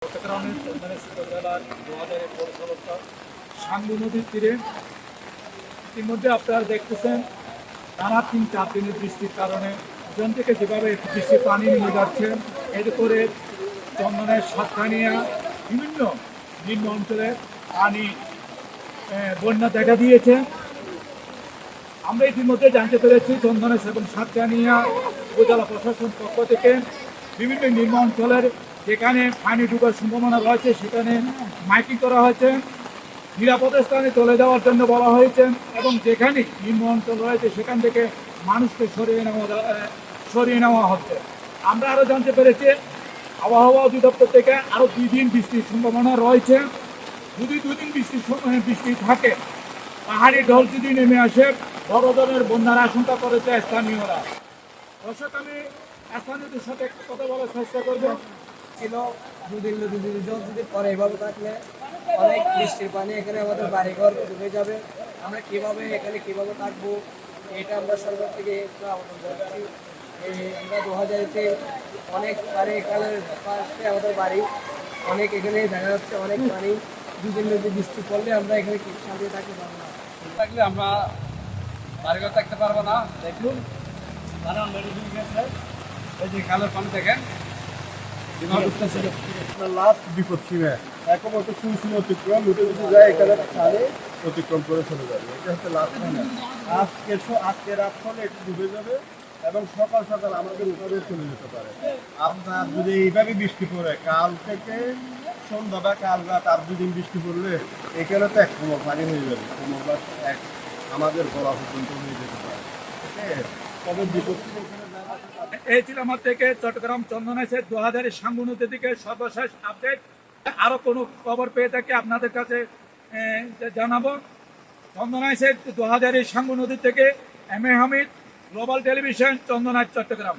চট্টগ্রামের চন্দনেশ্বর উপজেলার 2000 পৌরসভা সাঙ্গু নদীর তীরে ইতিমধ্যে আপনারা দেখতেছেন টানা 3-4 দিনের বৃষ্টির কারণে ওখান থেকে যেভাবে বৃষ্টির পানি নিয়ে যাচ্ছে এর করে চন্দনের সাতখানিয়া বিভিন্ন নিম্ন অঞ্চলে পানি বন্যা দেখা দিয়েছে। আমরা ইতিমধ্যে জানতে পেরেছি চন্দনেশ এবং সাতখানিয়া উপজেলা প্রশাসন পক্ষ থেকে বিভিন্ন নিম্ন অঞ্চলের যেখানে পানি ডুবার সম্ভাবনা রয়েছে সেখানে মাইকিং করা হয়েছে, নিরাপদ স্থানে চলে যাওয়ার জন্য বলা হয়েছে এবং যেখানে নিম্ন অঞ্চল রয়েছে সেখান থেকে মানুষকে সরিয়ে নেওয়া হচ্ছে। আমরা আরও জানতে পেরেছি আবহাওয়া অধিদপ্তর থেকে আরও 2 দিন বৃষ্টির সম্ভাবনা রয়েছে। যদি 2 দিন বৃষ্টি থাকে, পাহাড়ি ঢল যদি নেমে আসে, বড় ধরনের বন্যার আশঙ্কা করেছে স্থানীয়রা। দর্শক, আমি স্থানীয়দের সাথে একটা কথা বলার চেষ্টা করব। ছিল দুদিন জল যদি পরে এভাবে থাকলে অনেক বৃষ্টির পানি এখানে আমাদের বাড়িঘর ডুবে যাবে। আমরা কিভাবে থাকবো এটা আমরা সরকার থেকে একটু আবেদন করছি। আমরা 2000-তে অনেক বাড়ি এখানের পাশে আমাদের বাড়ি অনেক এখানে দেখা যাচ্ছে অনেক পানি। দুদিন যদি বৃষ্টি পড়লে আমরা এখানে শান্তি থাকতে পারবো না, থাকলে আমরা বাড়িঘর থাকতে পারবো না। দেখুন কারণ মেডিসিন গেছে, এই যে খালের পানি দেখেন লাস্ট বিপদ সীমা এখন হয়তো সুসীম অতিক্রম উঠে যদি যায় এখানে খালে অতিক্রম করে চলে যাবে। এটা হচ্ছে লাস্ট সীমা। আজকে রাত হলে একটু ডুবে যাবে এবং সকাল সকাল আমাদের উপরে চলে যেতে পারে। আপনার যদি এইভাবে বৃষ্টি পড়ে কাল থেকে সন্ধ্যা বা কাল রাত আর 2 দিন বৃষ্টি পড়লে এখানে তো এক কোমর পানি হয়ে যাবে, কোমর বা এক আমাদের গলা পর্যন্ত হয়ে যেতে পারে। ঠিক আছে, তবে বিপদ সীমা এখানে যারা এই ছিল আমার থেকে চট্টগ্রাম চন্দনেশের 2000 সাঙ্গু নদী থেকে সর্বশেষ আপডেট। আরও কোনো খবর পেয়ে থাকে আপনাদের কাছে জানাবো। চন্দনেশের 2000 সাঙ্গু নদী থেকে M A Hamid, global television, Chandanaish, Chittagong.